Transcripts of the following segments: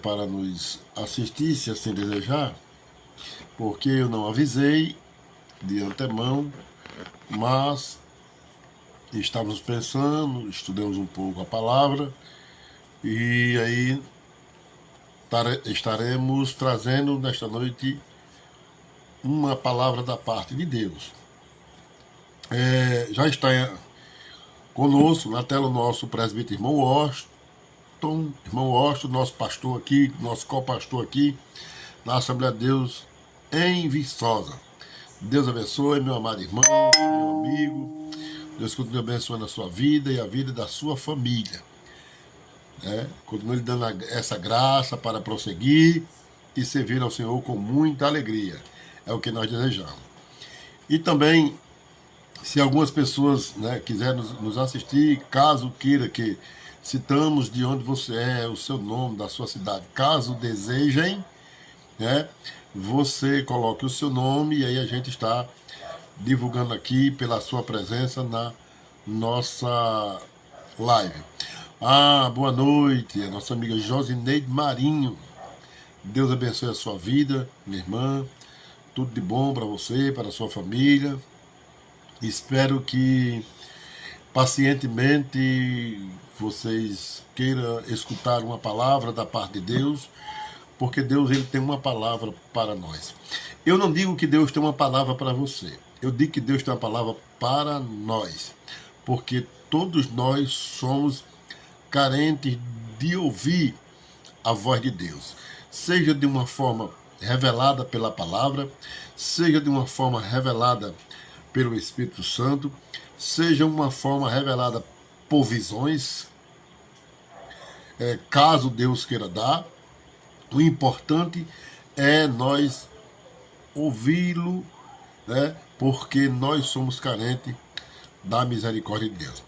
Para nos assistir, se assim desejar, porque eu não avisei de antemão, mas estávamos pensando, estudamos um pouco a palavra e aí estaremos trazendo nesta noite uma palavra da parte de Deus. Já está conosco na tela o nosso presbítero irmão Washington, nosso pastor aqui, nosso co-pastor aqui na Assembleia de Deus em Viçosa. Deus abençoe, meu amado irmão, meu amigo. Deus continue abençoando a sua vida e a vida da sua família. Continue lhe dando essa graça para prosseguir e servir ao Senhor com muita alegria. É o que nós desejamos. E também, se algumas pessoas quiserem nos assistir, caso queira que citamos de onde você é, o seu nome, da sua cidade, caso desejem, você coloque o seu nome e aí a gente está divulgando aqui pela sua presença na nossa live. Boa noite, a nossa amiga Josineide Marinho. Deus abençoe a sua vida, minha irmã. Tudo de bom para você, para a sua família. Espero que pacientemente vocês queiram escutar uma palavra da parte de Deus, porque Deus ele tem uma palavra para nós. Eu não digo que Deus tem uma palavra para você. Eu digo que Deus tem uma palavra para nós, porque todos nós somos carentes de ouvir a voz de Deus, seja de uma forma revelada pela palavra, seja de uma forma revelada pelo Espírito Santo, seja uma forma revelada por visões, caso Deus queira dar. O importante é nós ouvi-lo, porque nós somos carentes da misericórdia de Deus.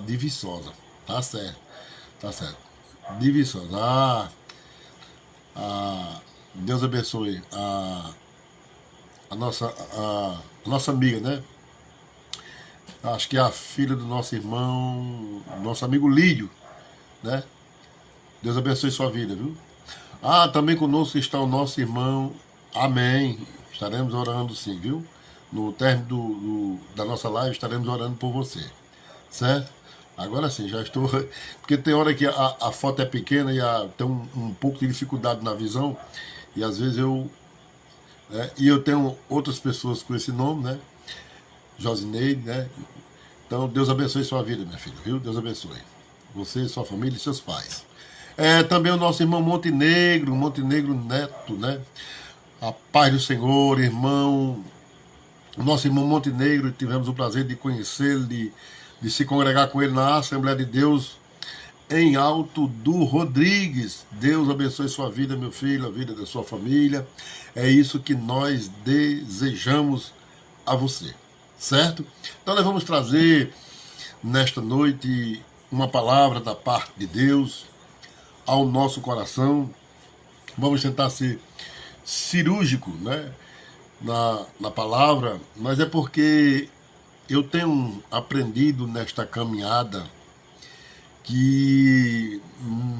De Viçosa, tá certo, de Viçosa. Deus abençoe a nossa amiga, Acho que é a filha do nosso irmão, nosso amigo Lídio, Deus abençoe sua vida, viu? Também conosco está o nosso irmão, amém. Estaremos orando sim, viu? No término da nossa live estaremos orando por você, certo? Agora sim, já estou... Porque tem hora que a foto é pequena e tem um pouco de dificuldade na visão. E às vezes e eu tenho outras pessoas com esse nome, Josineide, Então Deus abençoe sua vida, minha filha, viu? Deus abençoe você, sua família e seus pais. Também o nosso irmão Montenegro Neto, A paz do Senhor, irmão. O nosso irmão Montenegro, tivemos o prazer de conhecê-lo, de se congregar com ele na Assembleia de Deus em Alto do Rodrigues. Deus abençoe sua vida, meu filho, a vida da sua família. É isso que nós desejamos a você, certo? Então nós vamos trazer nesta noite uma palavra da parte de Deus ao nosso coração. Vamos tentar ser cirúrgico, na palavra, mas é porque eu tenho aprendido nesta caminhada que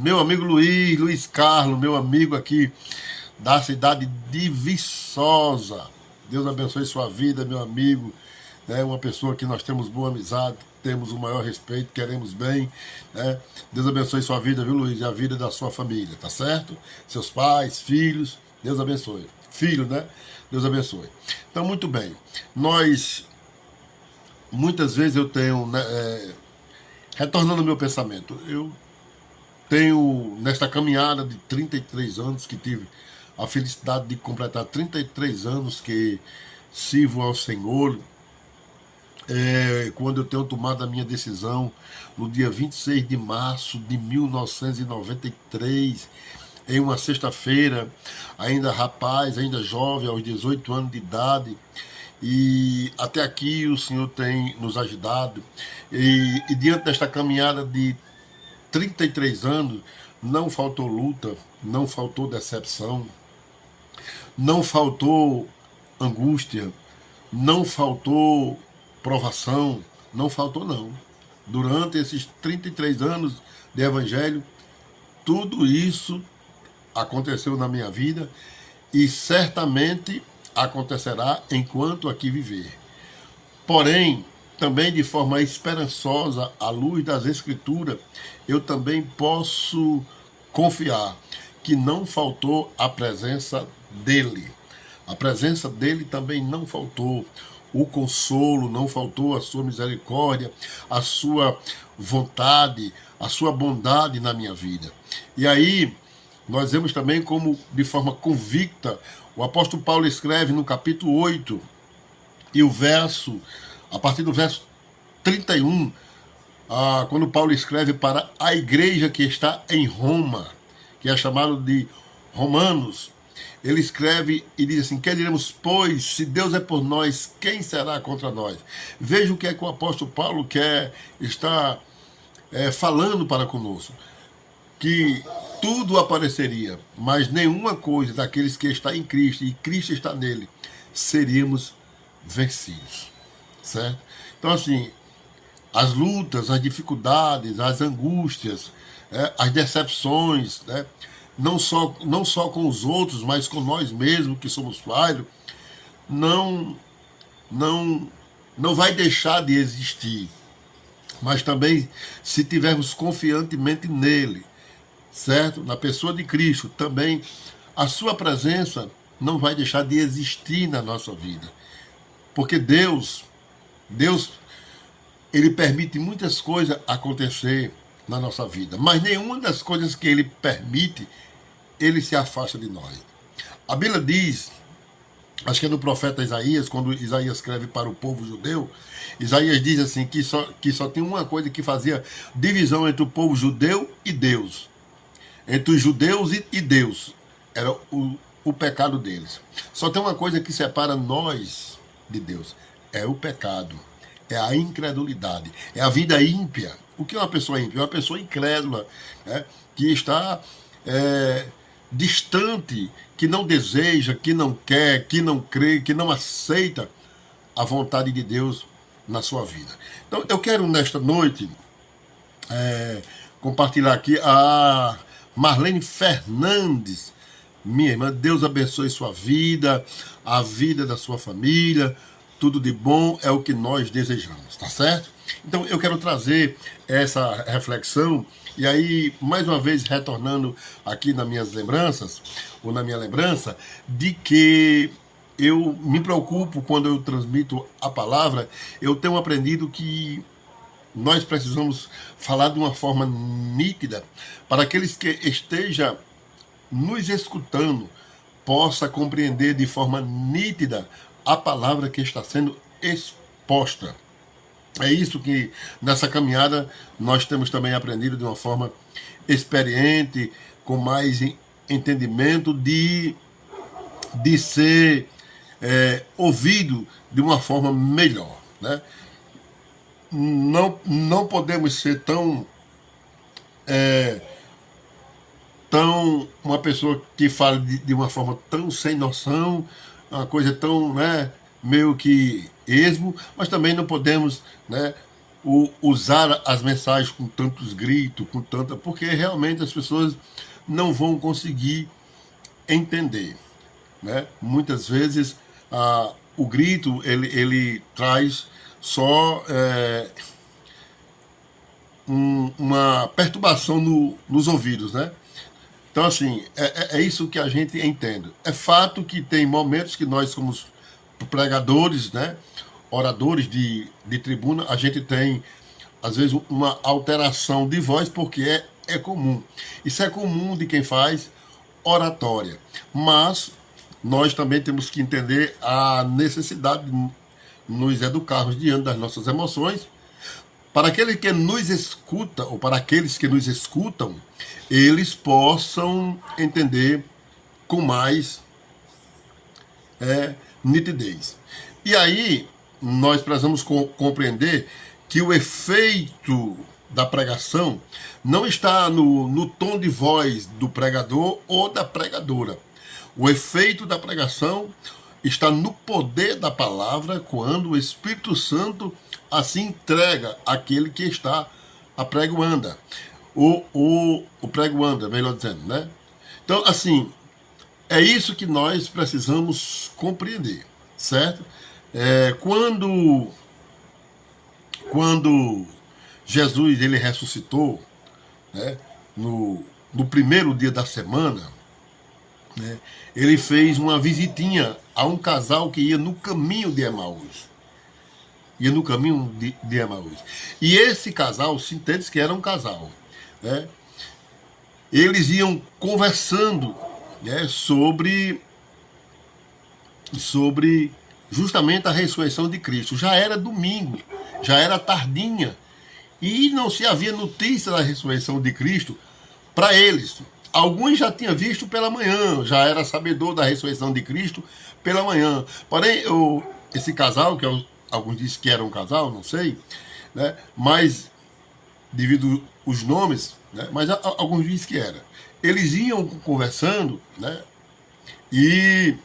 meu amigo Luiz Carlos, meu amigo aqui da cidade de Viçosa, Deus abençoe sua vida, meu amigo, uma pessoa que nós temos boa amizade, temos o maior respeito, queremos bem, Deus abençoe sua vida, viu, Luiz, e a vida da sua família, tá certo? Seus pais, filhos, Deus abençoe. Filho, Deus abençoe. Então, muito bem. Muitas vezes eu tenho, retornando ao meu pensamento, eu tenho, nesta caminhada de 33 anos, que tive a felicidade de completar 33 anos que sirvo ao Senhor, quando eu tenho tomado a minha decisão, no dia 26 de março de 1993, em uma sexta-feira, ainda rapaz, ainda jovem, aos 18 anos de idade, e até aqui o Senhor tem nos ajudado, e diante desta caminhada de 33 anos, não faltou luta, não faltou decepção, não faltou angústia, não faltou provação, não faltou não. Durante esses 33 anos de evangelho, tudo isso aconteceu na minha vida e certamente acontecerá enquanto aqui viver. Porém, também de forma esperançosa, à luz das Escrituras, eu também posso confiar que não faltou a presença dele. A presença dele também não faltou. O consolo não faltou, a sua misericórdia, a sua vontade, a sua bondade na minha vida. E aí, nós vemos também como, de forma convicta, o apóstolo Paulo escreve no capítulo 8, e a partir do verso 31, quando Paulo escreve para a igreja que está em Roma, que é chamado de Romanos, ele escreve e diz assim: que diremos, pois, se Deus é por nós, quem será contra nós? Veja o que é que o apóstolo Paulo está falando para conosco. Que tudo apareceria, mas nenhuma coisa daqueles que está em Cristo e Cristo está nele, seríamos vencidos, certo? Então, assim, as lutas, as dificuldades, as angústias, as decepções, né? Não só com os outros, mas com nós mesmos, que somos falhos, não, não vai deixar de existir. Mas também, se tivermos confiantemente nele, certo? Na pessoa de Cristo, também a sua presença não vai deixar de existir na nossa vida. Porque Deus, ele permite muitas coisas acontecer na nossa vida, mas nenhuma das coisas que ele permite, ele se afasta de nós. A Bíblia diz, acho que é no profeta Isaías, quando Isaías escreve para o povo judeu, Isaías diz assim, que só tem uma coisa que fazia divisão entre o povo judeu e Deus. Entre os judeus e Deus. Era o pecado deles. Só tem uma coisa que separa nós de Deus. É o pecado. É a incredulidade. É a vida ímpia. O que é uma pessoa ímpia? É uma pessoa incrédula, né? Que está distante, que não deseja, que não quer, que não crê, que não aceita a vontade de Deus na sua vida. Então, eu quero nesta noite compartilhar aqui a Marlene Fernandes, minha irmã. Deus abençoe sua vida, a vida da sua família, tudo de bom é o que nós desejamos, tá certo? Então eu quero trazer essa reflexão, e aí, mais uma vez, retornando aqui nas minhas lembranças, ou na minha lembrança, de que eu me preocupo quando eu transmito a palavra. Eu tenho aprendido que nós precisamos falar de uma forma nítida, para aqueles que estejam nos escutando, possa compreender de forma nítida a palavra que está sendo exposta. É isso que nessa caminhada nós temos também aprendido de uma forma experiente, com mais entendimento, de ser ouvido de uma forma melhor, né? Não podemos ser tão uma pessoa que fala de uma forma tão sem noção, uma coisa tão, né, meio que esmo, mas também não podemos, né, usar as mensagens com tantos gritos, porque realmente as pessoas não vão conseguir entender, né? Muitas vezes o grito ele traz só uma perturbação nos ouvidos, né? Então, assim, é isso que a gente entende. É fato que tem momentos que nós, como pregadores, né, oradores de tribuna, a gente tem, às vezes, uma alteração de voz, porque é comum. Isso é comum de quem faz oratória. Mas nós também temos que entender a necessidade de nos educarmos diante das nossas emoções, para aquele que nos escuta, ou para aqueles que nos escutam, eles possam entender com mais nitidez. E aí, nós precisamos compreender que o efeito da pregação não está no tom de voz do pregador ou da pregadora. O efeito da pregação está no poder da palavra, quando o Espírito Santo assim entrega àquele que está apregoando. o pregoando, melhor dizendo, né? Então, assim, é isso que nós precisamos compreender, certo? Quando Jesus ele ressuscitou, né, no primeiro dia da semana, né, ele fez uma visitinha a um casal que ia no caminho de Emaús. Ia no caminho de Emaús. E esse casal, sintético que era um casal, né, eles iam conversando, né, sobre justamente a ressurreição de Cristo. Já era domingo, já era tardinha, e não se havia notícia da ressurreição de Cristo para eles. Alguns já tinham visto pela manhã, já era sabedor da ressurreição de Cristo pela manhã. Porém, esse casal, alguns dizem que era um casal, não sei, né, mas devido os nomes, né, mas alguns dizem que era. Eles iam conversando, né, e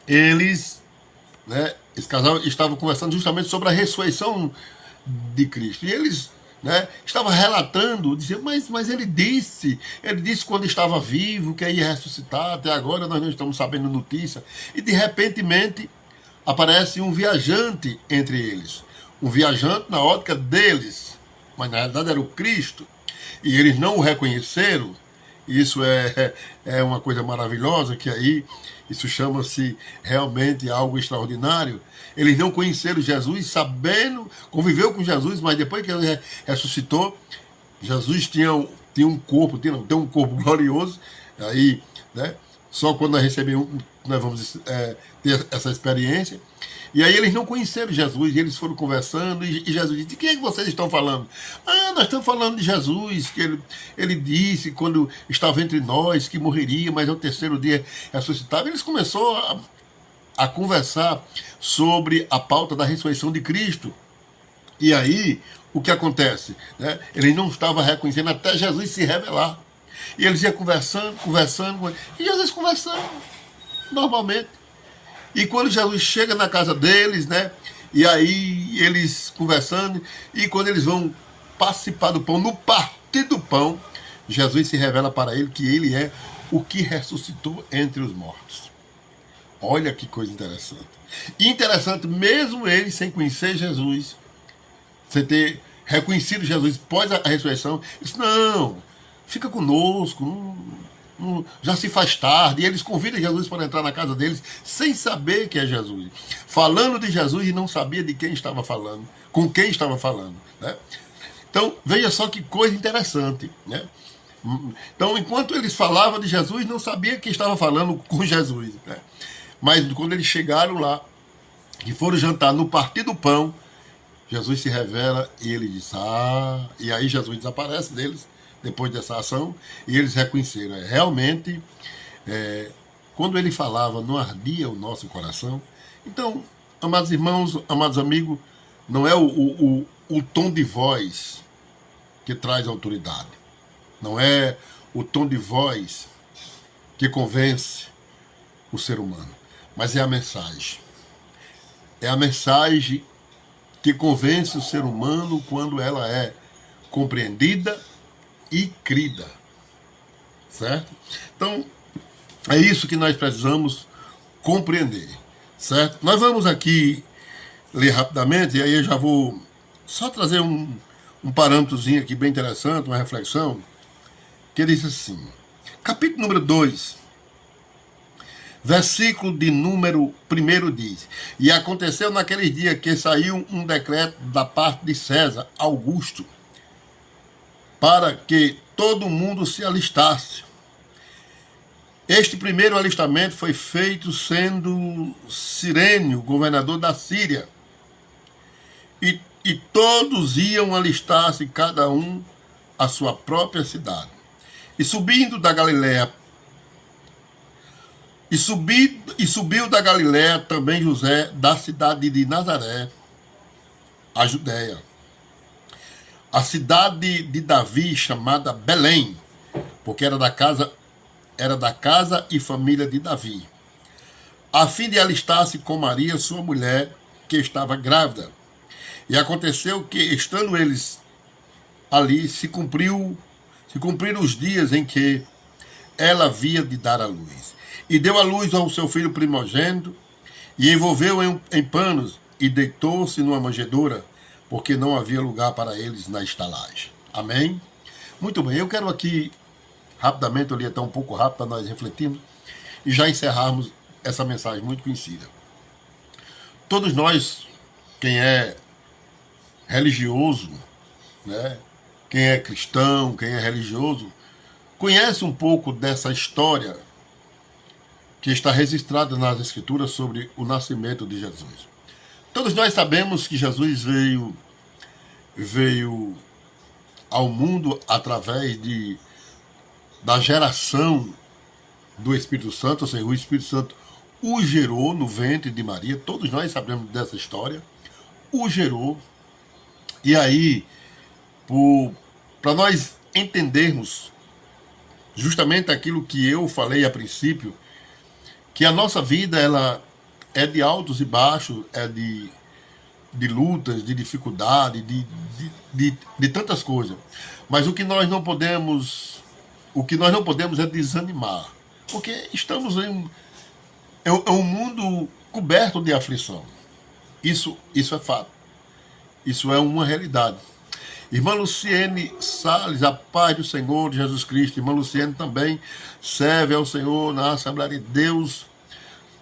eles, né, esse casal estava conversando justamente sobre a ressurreição de Cristo. E eles, né, estavam relatando, diziam, mas ele disse quando estava vivo que ia ressuscitar, até agora nós não estamos sabendo notícia. E de repentemente aparece um viajante entre eles. Um viajante na ótica deles, mas na realidade era o Cristo. E eles não o reconheceram. Isso é uma coisa maravilhosa, que aí isso chama-se realmente algo extraordinário. Eles não conheceram Jesus, sabendo, conviveu com Jesus, mas depois que ele ressuscitou, Jesus tinha um corpo, tem um corpo glorioso, aí, né, só quando nós recebemos, nós vamos ter essa experiência. E aí eles não conheceram Jesus, e eles foram conversando, e Jesus disse, de quem é que vocês estão falando? Ah, nós estamos falando de Jesus, que ele disse quando estava entre nós que morreria, mas ao terceiro dia ressuscitava. Eles começaram a conversar sobre a pauta da ressurreição de Cristo. E aí, o que acontece? Né? Eles não estavam reconhecendo até Jesus se revelar. E eles iam conversando, e Jesus conversando, normalmente. E quando Jesus chega na casa deles, né? E aí eles conversando, e quando eles vão participar do pão, no partir do pão, Jesus se revela para ele que ele é o que ressuscitou entre os mortos. Olha que coisa interessante. E interessante, mesmo eles sem conhecer Jesus, sem ter reconhecido Jesus pós a ressurreição, disse, não, fica conosco, já se faz tarde, e eles convidam Jesus para entrar na casa deles, sem saber que é Jesus. Falando de Jesus e não sabia de quem estava falando, com quem estava falando, né? Então, veja só que coisa interessante, né? Então, enquanto eles falavam de Jesus, não sabia que estava falando com Jesus, né? Mas quando eles chegaram lá, que foram jantar no partir do pão, Jesus se revela e ele diz, e aí Jesus desaparece deles, depois dessa ação, e eles reconheceram. Realmente, quando ele falava, não ardia o nosso coração. Então, amados irmãos, amados amigos, não é o tom de voz que traz autoridade. Não é o tom de voz que convence o ser humano, mas é a mensagem. É a mensagem que convence o ser humano quando ela é compreendida e crida, certo? Então, é isso que nós precisamos compreender, certo? Nós vamos aqui ler rapidamente, e aí eu já vou só trazer um parâmetrozinho aqui bem interessante, uma reflexão, que diz assim, capítulo número 2, versículo de número 1 diz, e aconteceu naqueles dias que saiu um decreto da parte de César Augusto, para que todo mundo se alistasse. Este primeiro alistamento foi feito sendo Cirênio, governador da Síria. E todos iam alistar-se, cada um à sua própria cidade. E subindo da Galiléia, subiu da Galiléia também José, da cidade de Nazaré, a Judéia, a cidade de Davi, chamada Belém, porque era da casa e família de Davi, a fim de alistar-se com Maria, sua mulher, que estava grávida. E aconteceu que, estando eles ali, se cumpriu se cumpriram os dias em que ela havia de dar à luz. E deu à luz ao seu filho primogênito, e envolveu em panos, e deitou-se numa manjedoura, porque não havia lugar para eles na estalagem. Amém? Muito bem, eu quero aqui, rapidamente, eu li até um pouco rápido para nós refletirmos, e já encerrarmos essa mensagem muito conhecida. Todos nós, quem é religioso, né, quem é cristão, quem é religioso, conhece um pouco dessa história que está registrada nas Escrituras sobre o nascimento de Jesus. Todos nós sabemos que Jesus veio ao mundo através da geração do Espírito Santo, ou seja, o Espírito Santo o gerou no ventre de Maria. Todos nós sabemos dessa história. O gerou. E aí, para nós entendermos justamente aquilo que eu falei a princípio, que a nossa vida ela é de altos e baixos, é de lutas, de dificuldade, de tantas coisas. Mas o que nós não podemos é desanimar, porque estamos em um mundo coberto de aflição. Isso é fato. Isso é uma realidade. Irmã Luciene Salles, a paz do Senhor Jesus Cristo. Irmã Luciene também serve ao Senhor na Assembleia de Deus,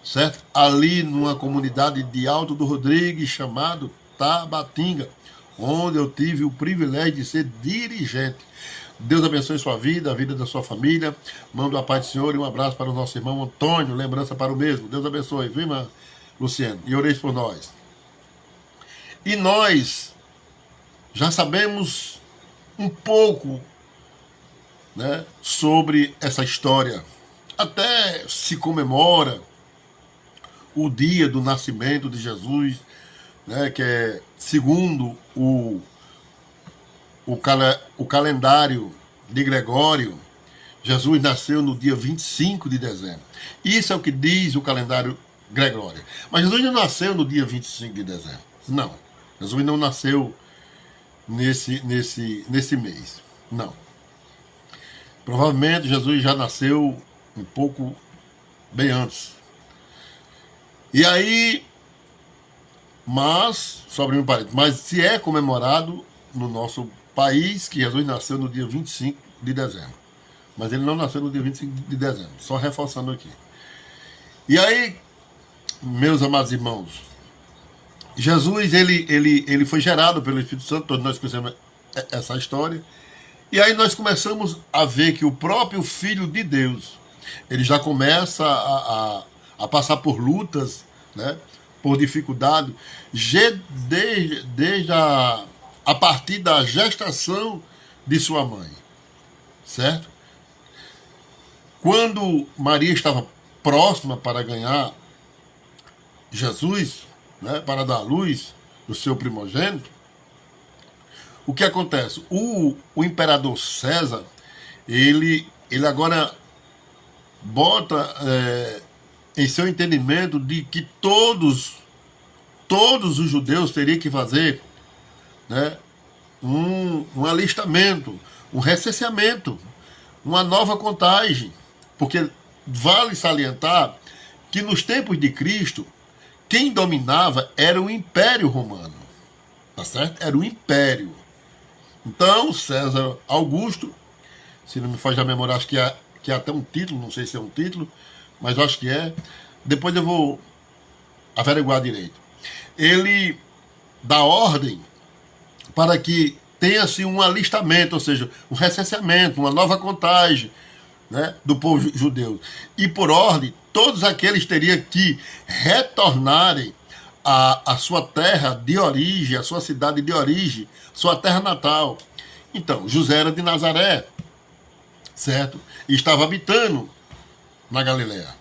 certo? Ali numa comunidade de Alto do Rodrigues, chamado Tabatinga, onde eu tive o privilégio de ser dirigente. Deus abençoe sua vida, a vida da sua família. Mando a paz do Senhor e um abraço para o nosso irmão Antônio, lembrança para o mesmo. Deus abençoe, viu, irmã Luciene? E oreis por nós. E nós já sabemos um pouco, né, sobre essa história. Até se comemora o dia do nascimento de Jesus, né, que é segundo o calendário de Gregório. Jesus nasceu no dia 25 de dezembro. Isso é o que diz o calendário Gregório. Mas Jesus não nasceu no dia 25 de dezembro. Não. Jesus não nasceu nesse mês. Não. Provavelmente Jesus já nasceu um pouco bem antes. E aí, sobre um parênteses, mas se é comemorado no nosso país que Jesus nasceu no dia 25 de dezembro. Mas ele não nasceu no dia 25 de dezembro, só reforçando aqui. E aí, meus amados irmãos, Jesus, ele foi gerado pelo Espírito Santo, todos nós conhecemos essa história. E aí nós começamos a ver que o próprio Filho de Deus, ele já começa a passar por lutas, né, por dificuldade, desde a partir da gestação de sua mãe, certo? Quando Maria estava próxima para ganhar Jesus, né, para dar à luz o seu primogênito, o que acontece? O imperador César, ele agora bota em seu entendimento de que todos os judeus teriam que fazer, né, um alistamento, um recenseamento, uma nova contagem, porque vale salientar que nos tempos de Cristo, quem dominava era o Império Romano, tá certo? Era o Império. Então, César Augusto, se não me faz a memória, acho que é até um título, não sei se é um título, mas eu acho que é. Depois eu vou averiguar direito. Ele dá ordem para que tenha-se um alistamento, ou seja, um recenseamento, uma nova contagem, né, do povo judeu. E por ordem, todos aqueles teriam que retornarem à sua terra de origem, à sua cidade de origem, sua terra natal. Então, José era de Nazaré, certo? E estava habitando na Galileia.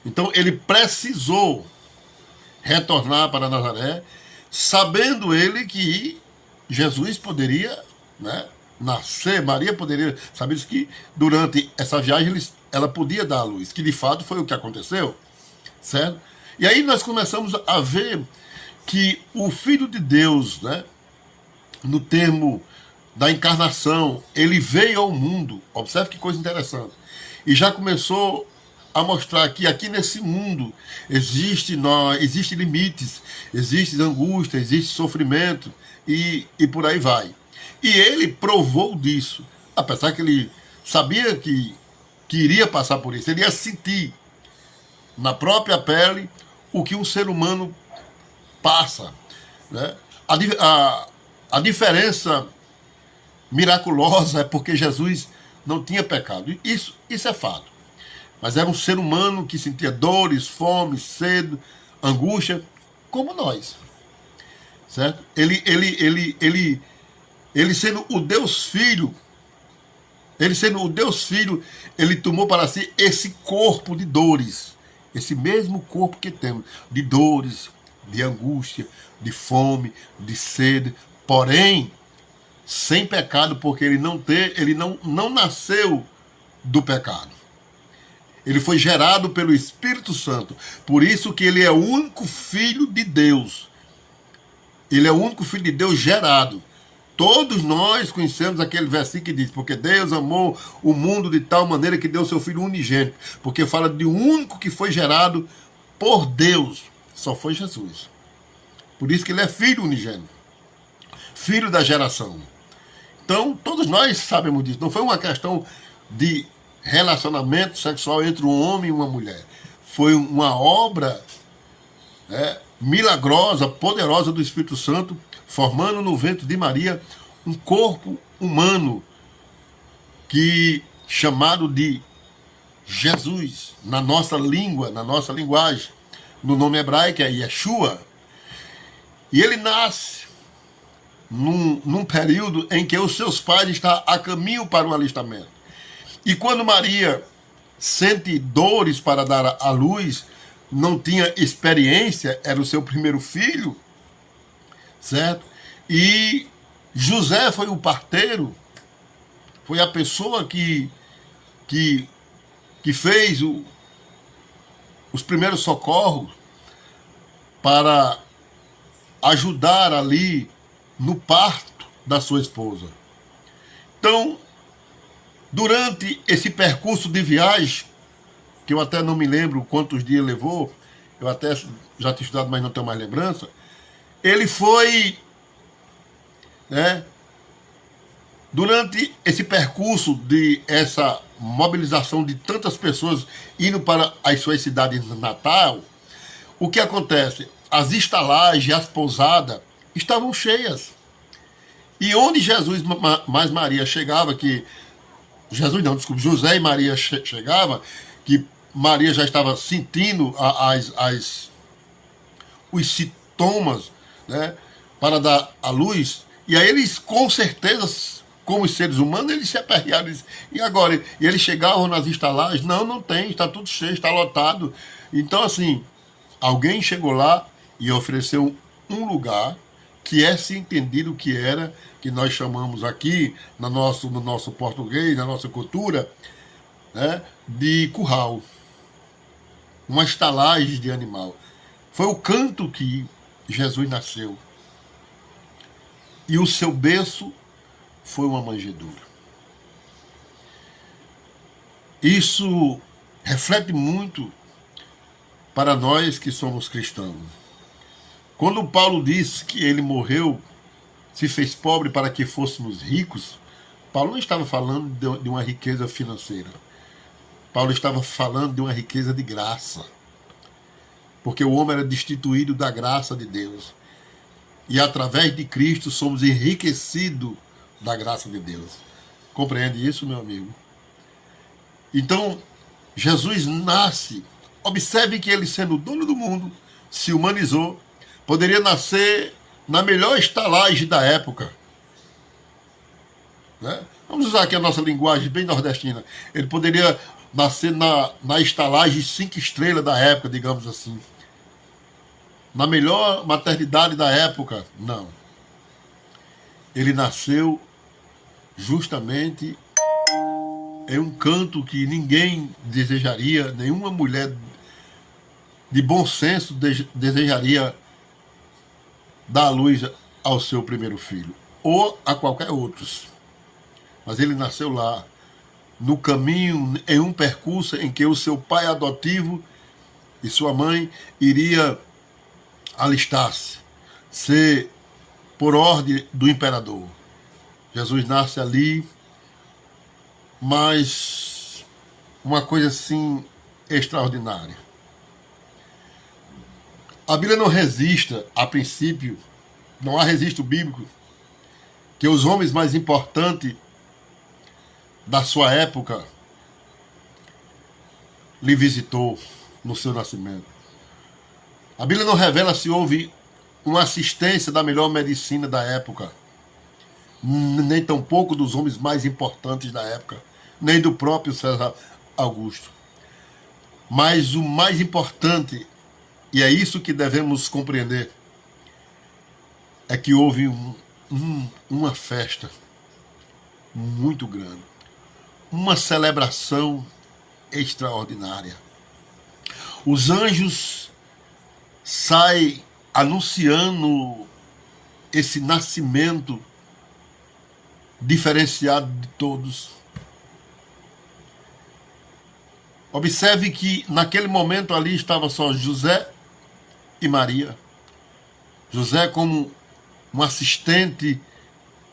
Então, ele precisou retornar para Nazaré, sabendo ele que Jesus poderia, né, nascer, Maria poderia, sabe isso, que durante essa viagem ela podia dar à luz, que de fato foi o que aconteceu, certo? E aí nós começamos a ver que o Filho de Deus, né, no termo da encarnação, ele veio ao mundo. Observe que coisa interessante. E já começou a mostrar que aqui nesse mundo existe limites, existe angústia, existe sofrimento e por aí vai. E ele provou disso, apesar que ele sabia que iria passar por isso, ele ia sentir na própria pele o que um ser humano passa, né? A diferença miraculosa é porque Jesus não tinha pecado. Isso é fato. Mas era um ser humano que sentia dores, fome, sede, angústia, como nós. Certo? Ele sendo o Deus Filho, ele tomou para si esse corpo de dores. Esse mesmo corpo que temos, de dores, de angústia, de fome, de sede, porém, sem pecado, porque ele não nasceu do pecado. Ele foi gerado pelo Espírito Santo. Por isso que ele é o único filho de Deus. Ele é o único filho de Deus gerado. Todos nós conhecemos aquele versículo que diz: porque Deus amou o mundo de tal maneira que deu seu filho unigênito. Porque fala de um único que foi gerado por Deus. Só foi Jesus. Por isso que ele é filho unigênito. Filho da geração. Então, todos nós sabemos disso. Não foi uma questão de relacionamento sexual entre um homem e uma mulher. Foi uma obra milagrosa, poderosa do Espírito Santo, formando no ventre de Maria um corpo humano chamado de Jesus, na nossa língua, na nossa linguagem, no nome hebraico é Yeshua. E ele nasce num período em que os seus pais estão a caminho para o alistamento. E quando Maria sente dores para dar à luz, não tinha experiência, era o seu primeiro filho, certo? E José foi o parteiro, foi a pessoa que fez os primeiros socorros para ajudar ali no parto da sua esposa. Então, durante esse percurso de viagem, que eu até não me lembro quantos dias levou, eu até já tinha estudado, mas não tenho mais lembrança, ele foi, durante esse percurso de essa mobilização de tantas pessoas indo para as suas cidades natal, o que acontece? As estalagens, as pousadas estavam cheias. E onde Jesus mais Maria chegava, José e Maria chegava, que Maria já estava sentindo os sintomas, para dar à luz, e aí eles, com certeza, como os seres humanos, eles se aperrearam. E agora? E eles chegavam nas estalagens, não tem, está tudo cheio, está lotado. Então, assim, alguém chegou lá e ofereceu um lugar que é se entendido que era, que nós chamamos aqui, no nosso português, na nossa cultura, de curral. Uma estalagem de animal. Foi o canto que Jesus nasceu. E o seu berço foi uma manjedoura. Isso reflete muito para nós que somos cristãos. Quando Paulo disse que ele morreu, se fez pobre para que fôssemos ricos, Paulo não estava falando de uma riqueza financeira. Paulo estava falando de uma riqueza de graça. Porque o homem era destituído da graça de Deus. E através de Cristo somos enriquecidos da graça de Deus. Compreende isso, meu amigo? Então, Jesus nasce. Observe que ele, sendo o dono do mundo, se humanizou. Poderia nascer na melhor estalagem da época. Vamos usar aqui a nossa linguagem bem nordestina. Ele poderia nascer na estalagem 5 estrelas da época, digamos assim. Na melhor maternidade da época, não. Ele nasceu justamente em um canto que ninguém desejaria, nenhuma mulher de bom senso desejaria dar à luz ao seu primeiro filho. ou a qualquer outros. Mas ele nasceu lá, no caminho, em um percurso em que o seu pai adotivo e sua mãe iria alistar-se, ser por ordem do imperador. Jesus nasce ali, mas uma coisa assim extraordinária. A Bíblia não registra, a princípio, não há registro bíblico, que os homens mais importantes da sua época lhe visitou no seu nascimento. A Bíblia não revela se houve uma assistência da melhor medicina da época, nem tampouco dos homens mais importantes da época, nem do próprio César Augusto. Mas o mais importante, e é isso que devemos compreender, é que houve uma festa muito grande, uma celebração extraordinária. Os anjos saem anunciando esse nascimento diferenciado de todos. Observe que naquele momento ali estava só José e Maria. José como um assistente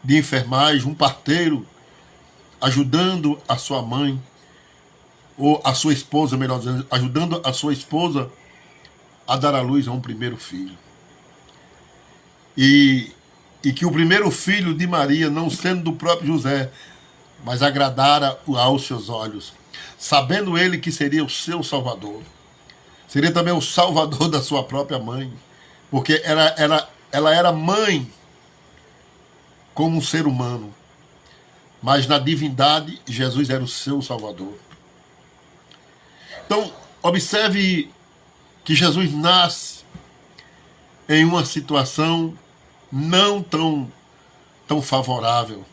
de enfermagem, um parteiro, ajudando a sua mãe, ou a sua esposa, melhor dizendo, ajudando a sua esposa a dar à luz a um primeiro filho. E que o primeiro filho de Maria, não sendo do próprio José, mas agradara aos seus olhos, sabendo ele que seria o seu salvador. Seria também o salvador da sua própria mãe, porque ela era mãe como um ser humano, mas na divindade Jesus era o seu salvador. Então, observe que Jesus nasce em uma situação não tão favorável.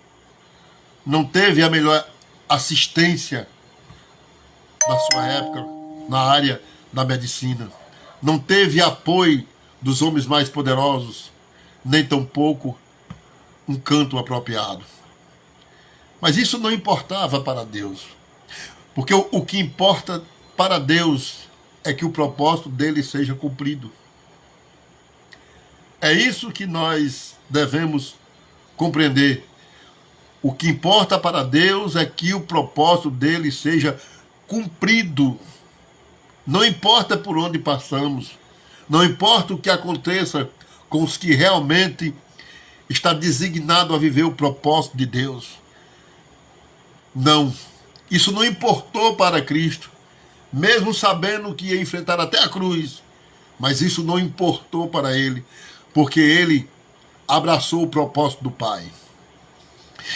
Não teve a melhor assistência da sua época na área da medicina. Não teve apoio dos homens mais poderosos, nem tampouco um canto apropriado. Mas isso não importava para Deus, porque o que importa para Deus é que o propósito dele seja cumprido. É isso que nós devemos compreender. O que importa para Deus é que o propósito dele seja cumprido. Não importa por onde passamos, não importa o que aconteça com os que realmente está designado a viver o propósito de Deus. Não, isso não importou para Cristo, mesmo sabendo que ia enfrentar até a cruz, mas isso não importou para ele, porque ele abraçou o propósito do Pai.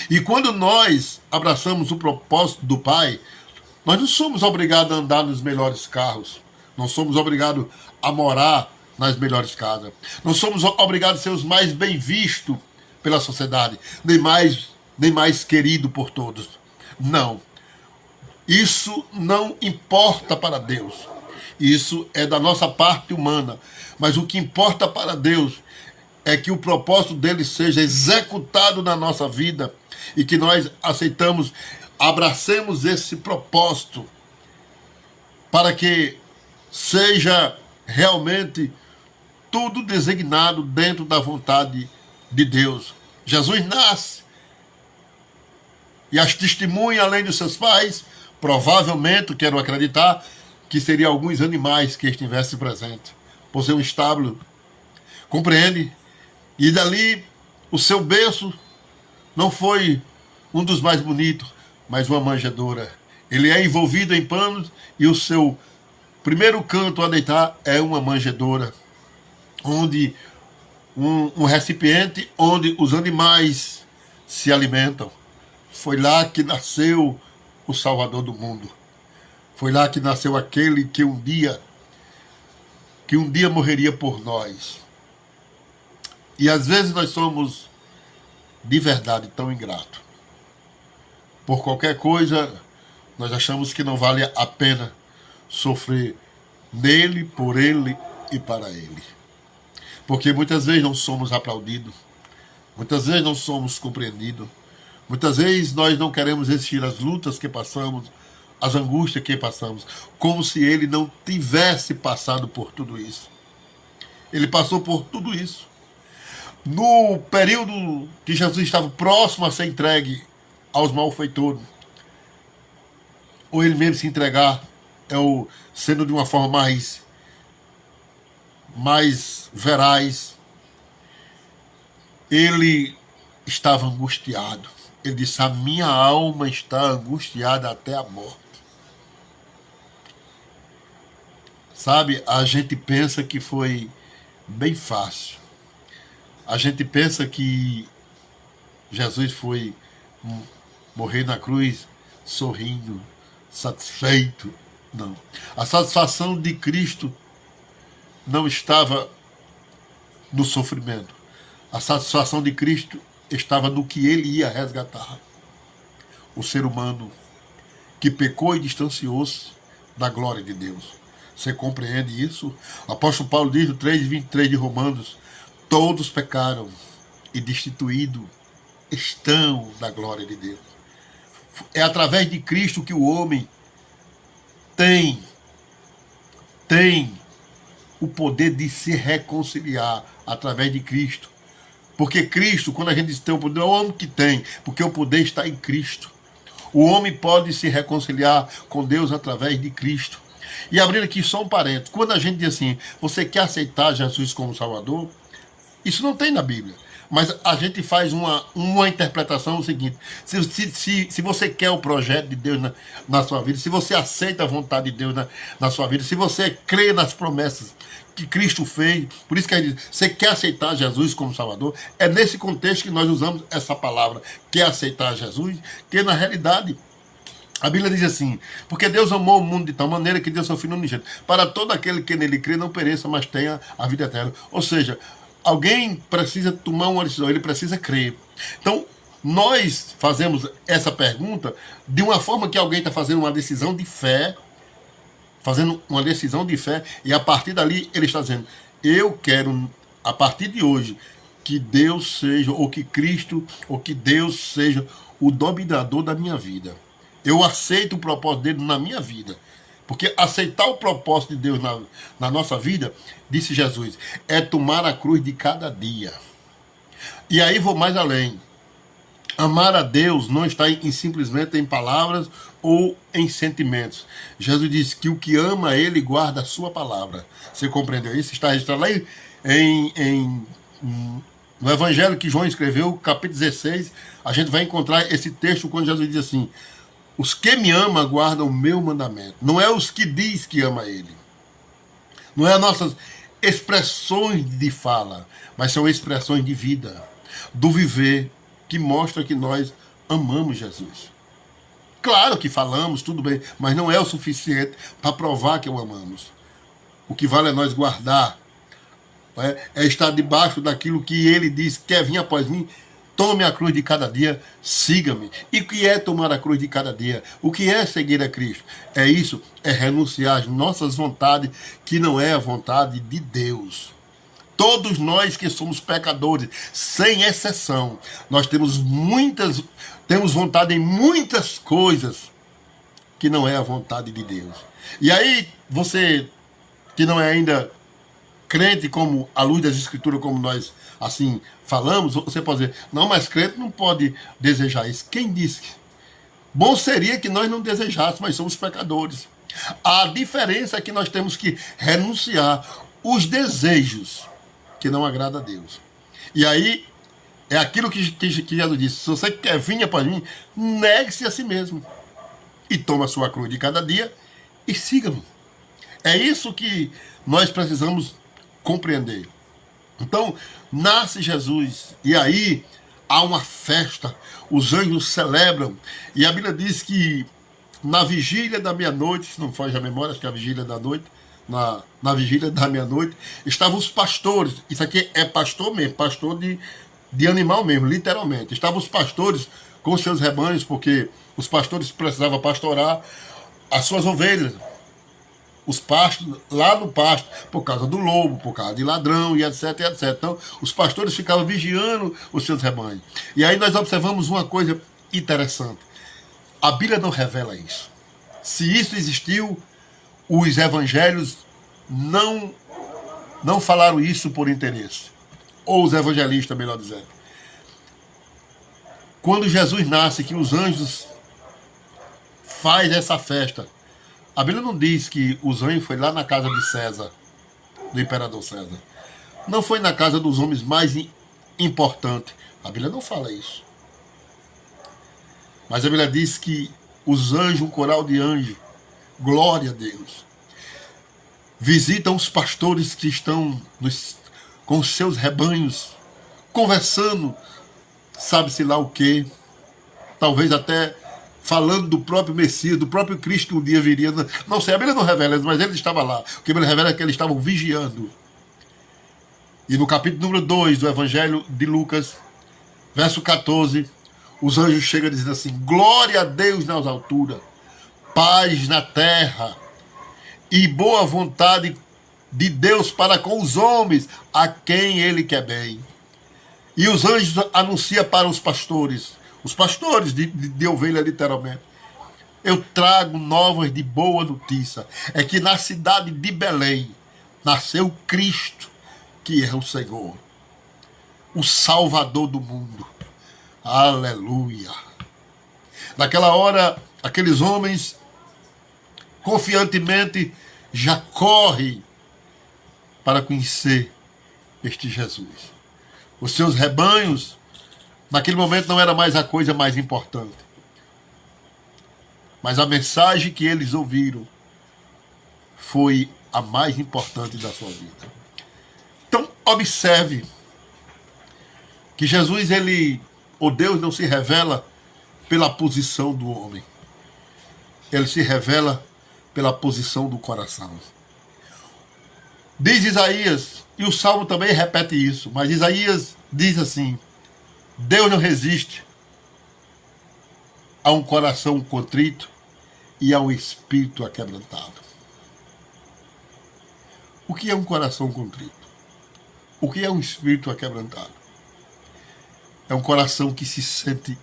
E quando nós abraçamos o propósito do Pai, nós não somos obrigados a andar nos melhores carros, não somos obrigados a morar nas melhores casas, não somos obrigados a ser os mais bem vistos pela sociedade, nem mais querido por todos. Não. Isso não importa para Deus. Isso é da nossa parte humana. Mas o que importa para Deus é que o propósito dele seja executado na nossa vida e que nós aceitamos, abracemos esse propósito para que seja realmente tudo designado dentro da vontade de Deus. Jesus nasce e as testemunhas, além dos seus pais, provavelmente, quero acreditar, que seriam alguns animais que estivessem presentes, por ser um estábulo. Compreende? E dali, o seu berço não foi um dos mais bonitos, mas uma manjedoura. Ele é envolvido em panos e o seu primeiro canto a deitar é uma manjedoura, onde um recipiente onde os animais se alimentam. Foi lá que nasceu o Salvador do mundo. Foi lá que nasceu aquele que um dia morreria por nós. E às vezes nós somos de verdade tão ingratos. Por qualquer coisa, nós achamos que não vale a pena sofrer nele, por ele e para ele. Porque muitas vezes não somos aplaudidos, Muitas vezes não somos compreendidos. Muitas vezes nós não queremos resistir às lutas que passamos, às angústias que passamos, como se ele não tivesse passado por tudo isso. Ele passou por tudo isso. No período que Jesus estava próximo a ser entregue aos malfeitores, ou ele mesmo se entregar, sendo de uma forma mais veraz, ele estava angustiado. Ele disse: a minha alma está angustiada até a morte. Sabe, a gente pensa que foi bem fácil. A gente pensa que Jesus foi morrer na cruz sorrindo, satisfeito. Não. A satisfação de Cristo não estava no sofrimento. A satisfação de Cristo estava no que ele ia resgatar. O ser humano que pecou e distanciou-se da glória de Deus. Você compreende isso? O apóstolo Paulo diz no 3:23 de Romanos: todos pecaram e destituídos estão da glória de Deus. É através de Cristo que o homem tem o poder de se reconciliar, através de Cristo. Porque Cristo, quando a gente diz que tem o poder, é o homem que tem, porque o poder está em Cristo. O homem pode se reconciliar com Deus através de Cristo. E abrindo aqui só um parênteses, quando a gente diz assim: você quer aceitar Jesus como Salvador? Isso não tem na Bíblia. Mas a gente faz uma interpretação seguinte: se você quer o projeto de Deus na sua vida, se você aceita a vontade de Deus na sua vida, se você crê nas promessas que Cristo fez, por isso que a gente diz: você quer aceitar Jesus como Salvador? É nesse contexto que nós usamos essa palavra, quer aceitar Jesus, que na realidade a Bíblia diz assim: porque Deus amou o mundo de tal maneira que deu seu Filho unigênito, para todo aquele que nele crê não pereça, mas tenha a vida eterna. Ou seja, alguém precisa tomar uma decisão, ele precisa crer. Então, nós fazemos essa pergunta de uma forma que alguém está fazendo uma decisão de fé, e a partir dali ele está dizendo: eu quero, a partir de hoje, que Deus seja, ou que Cristo, ou que Deus seja o dominador da minha vida. Eu aceito o propósito dele na minha vida. Porque aceitar o propósito de Deus na nossa vida, disse Jesus, é tomar a cruz de cada dia. E aí vou mais além. Amar a Deus não está simplesmente em palavras ou em sentimentos. Jesus disse que o que ama a Ele guarda a sua palavra. Você compreendeu isso? Está registrado lá no Evangelho que João escreveu, capítulo 16, a gente vai encontrar esse texto quando Jesus diz assim: os que me amam guardam o meu mandamento. Não é os que diz que ama Ele. Não é as nossas expressões de fala, mas são expressões de vida, do viver, que mostra que nós amamos Jesus. Claro que falamos, tudo bem, mas não é o suficiente para provar que o amamos. O que vale é nós guardar, é estar debaixo daquilo que Ele diz: quer vir após mim? Tome a cruz de cada dia, siga-me. E o que é tomar a cruz de cada dia? O que é seguir a Cristo? É isso, é renunciar às nossas vontades, que não é a vontade de Deus. Todos nós que somos pecadores, sem exceção, nós temos vontade em muitas coisas que não é a vontade de Deus. E aí, você que não é ainda crente, como à luz das Escrituras, como nós assim falamos, você pode dizer: não, mas crente não pode desejar isso. Quem disse? Bom seria que nós não desejássemos, mas somos pecadores. A diferença é que nós temos que renunciar os desejos que não agradam a Deus. E aí, é aquilo que Jesus disse: se você quer vir após mim, negue-se a si mesmo. E toma a sua cruz de cada dia e siga-me. É isso que nós precisamos compreender. Então, nasce Jesus, e aí há uma festa, os anjos celebram, e a Bíblia diz que na vigília da meia-noite, se não foge a memória, acho que é a vigília da noite, na vigília da meia-noite, estavam os pastores. Isso aqui é pastor mesmo, pastor de animal mesmo, literalmente. Estavam os pastores com seus rebanhos, porque os pastores precisavam pastorar as suas ovelhas. os pastos lá no pasto, por causa do lobo, por causa de ladrão e etc, etc. Então, os pastores ficavam vigiando os seus rebanhos. E aí nós observamos uma coisa interessante. A Bíblia não revela isso. Se isso existiu, os evangelhos não falaram isso por interesse. Ou os evangelistas, melhor dizendo. Quando Jesus nasce, que os anjos faz essa festa, a Bíblia não diz que os anjos foi lá na casa de César, do imperador César. Não foi na casa dos homens mais importantes. A Bíblia não fala isso. Mas a Bíblia diz que os anjos, um coral de anjos, glória a Deus, visitam os pastores que estão com os seus rebanhos, conversando, sabe-se lá o quê, talvez até falando do próprio Messias, do próprio Cristo que um dia viria. Não sei, a Bíblia não revela, mas ele estava lá. O que a Bíblia revela é que eles estavam vigiando. E no capítulo número 2 do Evangelho de Lucas, verso 14, os anjos chegam dizendo assim: glória a Deus nas alturas, paz na terra e boa vontade de Deus para com os homens, a quem ele quer bem. E os anjos anunciam para os pastores de ovelha, literalmente: eu trago novas de boa notícia. É que na cidade de Belém nasceu Cristo, que é o Senhor, o Salvador do mundo. Aleluia! Naquela hora, aqueles homens confiantemente já correm para conhecer este Jesus. Os seus rebanhos, naquele momento, não era mais a coisa mais importante. Mas a mensagem que eles ouviram foi a mais importante da sua vida. Então, observe que Jesus, o Deus não se revela pela posição do homem. Ele se revela pela posição do coração. Diz Isaías, e o Salmo também repete isso, mas Isaías diz assim: Deus não resiste a um coração contrito e a um espírito aquebrantado. O que é um coração contrito? O que é um espírito aquebrantado? É um coração que se sente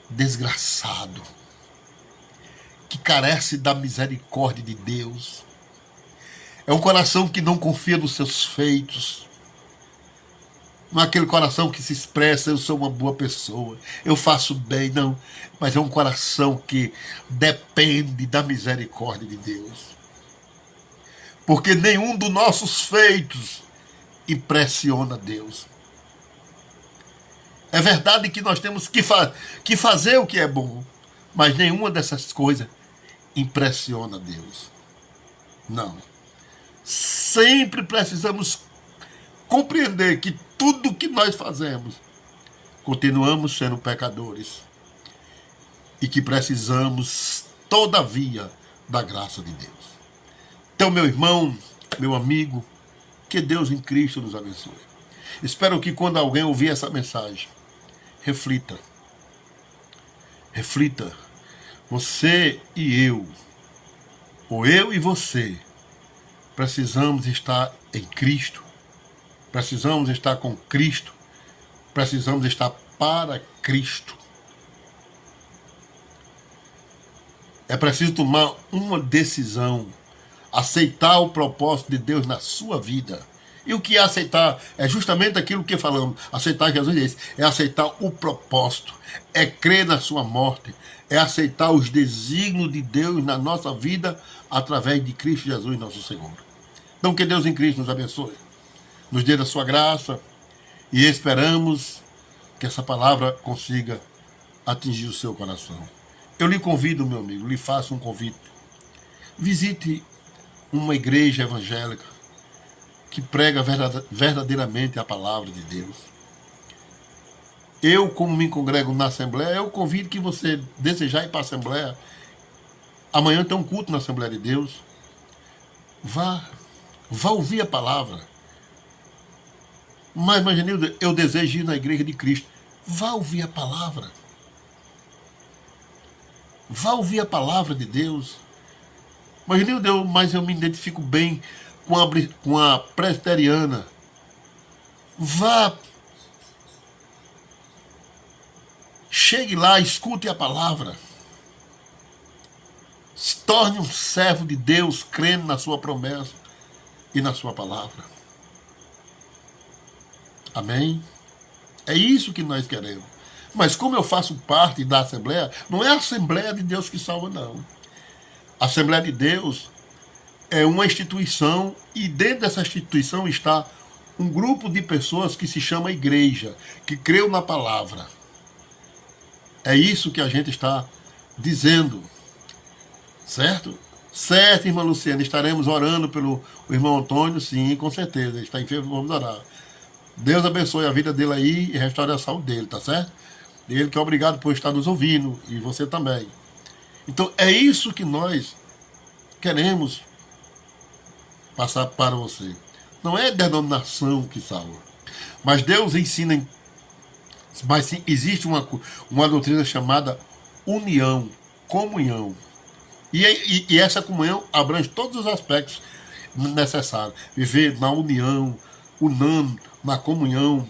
desgraçado, que carece da misericórdia de Deus. É um coração que não confia nos seus feitos. Não é aquele coração que se expressa: eu sou uma boa pessoa, eu faço bem, não. Mas é um coração que depende da misericórdia de Deus. Porque nenhum dos nossos feitos impressiona Deus. É verdade que nós temos que fazer o que é bom, mas nenhuma dessas coisas impressiona Deus. Não. Sempre precisamos compreender que tudo que nós fazemos, continuamos sendo pecadores e que precisamos, todavia, da graça de Deus. Então, meu irmão, meu amigo, que Deus em Cristo nos abençoe. Espero que quando alguém ouvir essa mensagem, reflita. Reflita. Você e eu, ou eu e você, precisamos estar em Cristo. Precisamos estar com Cristo. Precisamos estar para Cristo. É preciso tomar uma decisão. Aceitar o propósito de Deus na sua vida. E o que é aceitar? É justamente aquilo que falamos. Aceitar Jesus é isso. É aceitar o propósito. É crer na sua morte. É aceitar os desígnios de Deus na nossa vida através de Cristo Jesus, nosso Senhor. Então, que Deus em Cristo nos abençoe. Nos dê da sua graça. E esperamos que essa palavra consiga atingir o seu coração. Eu lhe convido, meu amigo, lhe faço um convite. Visite uma igreja evangélica que prega verdadeiramente a palavra de Deus. Eu, como me congrego na Assembleia, eu convido que você desejar ir para a Assembleia. Amanhã tem um culto na Assembleia de Deus. Vá ouvir a palavra. Mas, Mangenildo, eu desejo ir na igreja de Cristo. Vá ouvir a palavra. Vá ouvir a palavra de Deus. Mas, Deus, mas eu me identifico bem com a presbiteriana. Vá, chegue lá, escute a palavra. Se torne um servo de Deus, crendo na sua promessa e na sua palavra. Amém? É isso que nós queremos. Mas como eu faço parte da Assembleia, não é a Assembleia de Deus que salva, não. A Assembleia de Deus é uma instituição e dentro dessa instituição está um grupo de pessoas que se chama igreja, que creu na palavra. É isso que a gente está dizendo. Certo? Certo, irmã Luciana, estaremos orando pelo irmão Antônio, sim, com certeza. Ele está enfermo, vamos orar. Deus abençoe a vida dele aí e restaure a saúde dele, tá certo? Ele que é obrigado por estar nos ouvindo, e você também. Então é isso que nós queremos passar para você. Não é denominação que salva, mas Deus ensina, mas sim, existe uma doutrina chamada união, comunhão. E essa comunhão abrange todos os aspectos necessários. Viver na união, unânime, na comunhão.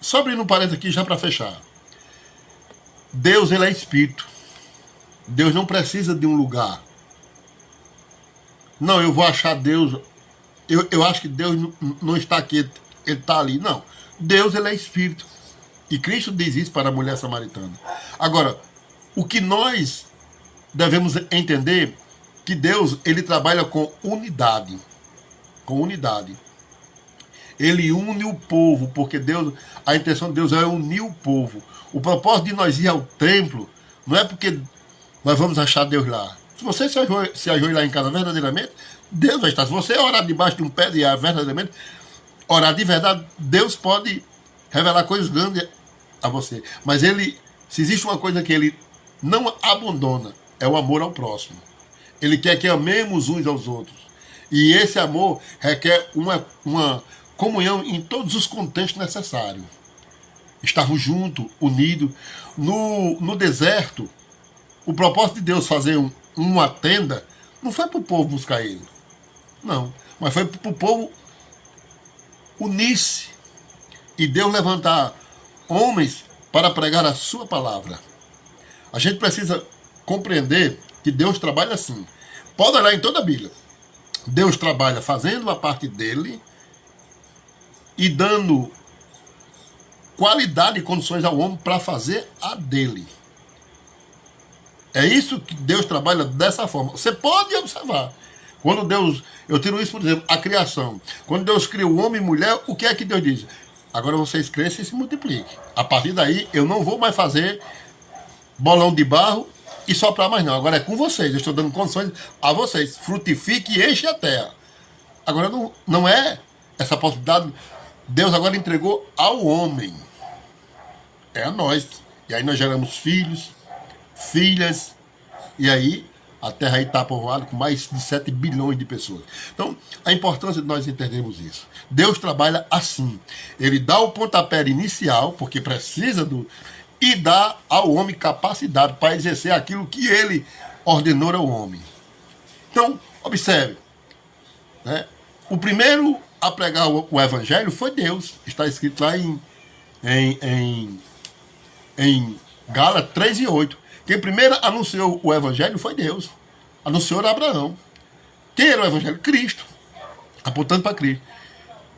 Só abrindo um parênteses aqui já para fechar. Deus, ele é espírito. Deus não precisa de um lugar. Não, eu vou achar Deus. Eu acho que Deus não está aqui, ele está ali. Não. Deus, ele é espírito. E Cristo diz isso para a mulher samaritana. Agora, o que nós devemos entender que Deus, ele trabalha com unidade. Com unidade. Ele une o povo, porque Deus, a intenção de Deus é unir o povo. O propósito de nós ir ao templo não é porque nós vamos achar Deus lá. Se você se ajoelhar em casa verdadeiramente, Deus vai estar. Se você orar debaixo de um pé de ar verdadeiramente, orar de verdade, Deus pode revelar coisas grandes a você. Mas ele, se existe uma coisa que ele não abandona, é o amor ao próximo. Ele quer que amemos uns aos outros. E esse amor requer uma comunhão em todos os contextos necessários. Estarmos juntos, unidos. No deserto, o propósito de Deus fazer uma tenda não foi para o povo buscar ele. Não. Mas foi para o povo unir-se. E Deus levantar homens para pregar a sua palavra. A gente precisa compreender que Deus trabalha assim. Pode olhar em toda a Bíblia. Deus trabalha fazendo a parte dele e dando qualidade e condições ao homem para fazer a dele. É isso que Deus trabalha dessa forma. Você pode observar. Quando Deus, eu tiro isso por exemplo, a criação. Quando Deus cria o homem e mulher, o que é que Deus diz? Agora vocês crescem e se multipliquem. A partir daí, eu não vou mais fazer bolão de barro e soprar mais não. Agora é com vocês. Eu estou dando condições a vocês. Frutifique e enche a terra. Agora não é essa possibilidade. Deus agora entregou ao homem. É a nós. E aí nós geramos filhos, filhas. E aí a terra está povoada com mais de 7 bilhões de pessoas. Então, a importância de nós entendermos isso. Deus trabalha assim. Ele dá o pontapé inicial, porque precisa e dá ao homem capacidade para exercer aquilo que ele ordenou ao homem. Então, observe. Né? O primeiro a pregar o evangelho foi Deus. Está escrito lá em Gálatas 3:8. Quem primeiro anunciou o evangelho foi Deus. Anunciou a Abraão. Quem era o evangelho? Cristo. Apontando para Cristo.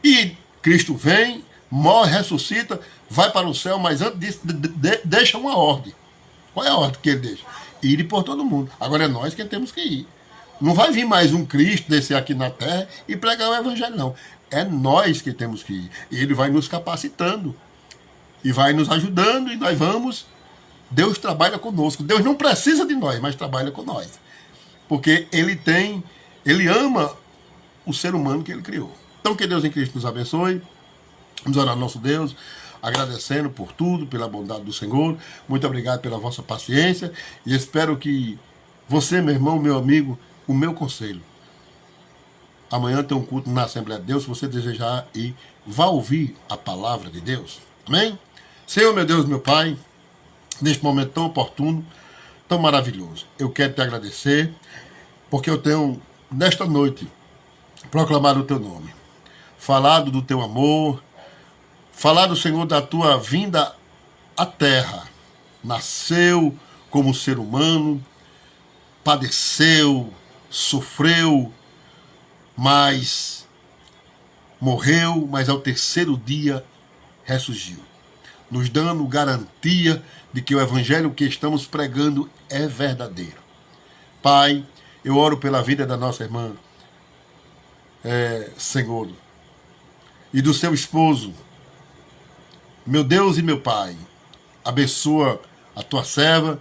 E Cristo vem, morre, ressuscita, vai para o céu, mas antes disso deixa uma ordem. Qual é a ordem que ele deixa? Ir por todo mundo. Agora é nós que temos que ir. Não vai vir mais um Cristo descer aqui na terra e pregar o evangelho, não. É nós que temos que ir. E ele vai nos capacitando. E vai nos ajudando e nós vamos. Deus trabalha conosco. Deus não precisa de nós, mas trabalha com nós. Porque ele ama o ser humano que ele criou. Então que Deus em Cristo nos abençoe. Vamos orar ao nosso Deus, agradecendo por tudo, pela bondade do Senhor. Muito obrigado pela vossa paciência. E espero que você, meu irmão, meu amigo, o meu conselho. Amanhã tem um culto na Assembleia de Deus. Se você desejar ir, vá ouvir a palavra de Deus. Amém? Senhor, meu Deus, meu Pai, neste momento tão oportuno, tão maravilhoso, eu quero te agradecer porque eu tenho, nesta noite, proclamado o teu nome, falado do teu amor, falado, Senhor, da tua vinda à terra. Nasceu como ser humano, padeceu, sofreu, mas morreu, mas ao terceiro dia ressurgiu, nos dando garantia de que o evangelho que estamos pregando é verdadeiro. Pai, eu oro pela vida da nossa irmã, Senhor, e do seu esposo. Meu Deus e meu Pai, abençoa a tua serva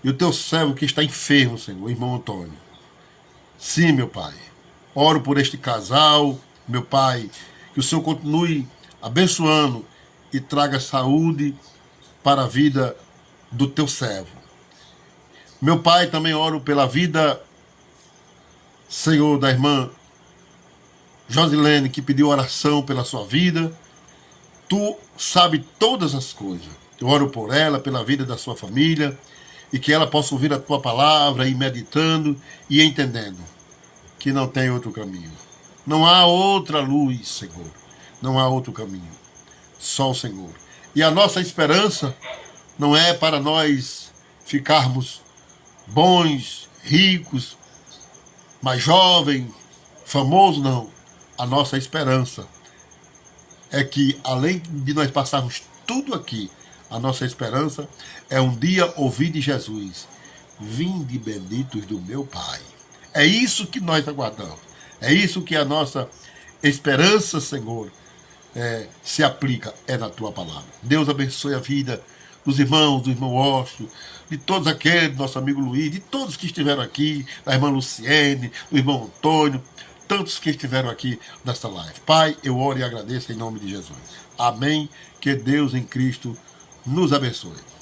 e o teu servo que está enfermo, Senhor, o irmão Antônio. Sim, meu Pai, oro por este casal, meu Pai, que o Senhor continue abençoando e traga saúde para a vida do teu servo. Meu Pai, também oro pela vida, Senhor, da irmã Josilene, que pediu oração pela sua vida. Tu sabe todas as coisas. Eu oro por ela, pela vida da sua família, e que ela possa ouvir a tua palavra, e meditando e entendendo que não tem outro caminho. Não há outra luz, Senhor. Não há outro caminho. Só o Senhor. E a nossa esperança não é para nós ficarmos bons, ricos, mais jovens, famosos, não. A nossa esperança é que, além de nós passarmos tudo aqui, a nossa esperança é um dia ouvir de Jesus: vinde benditos do meu Pai. É isso que nós aguardamos. É isso que a nossa esperança, Senhor, se aplica, é na tua palavra. Deus abençoe a vida dos irmãos, do irmão Osto, de todos aqueles, do nosso amigo Luiz, de todos que estiveram aqui, da irmã Luciene, do irmão Antônio, tantos que estiveram aqui nesta live. Pai, eu oro e agradeço em nome de Jesus. Amém. Que Deus em Cristo nos abençoe.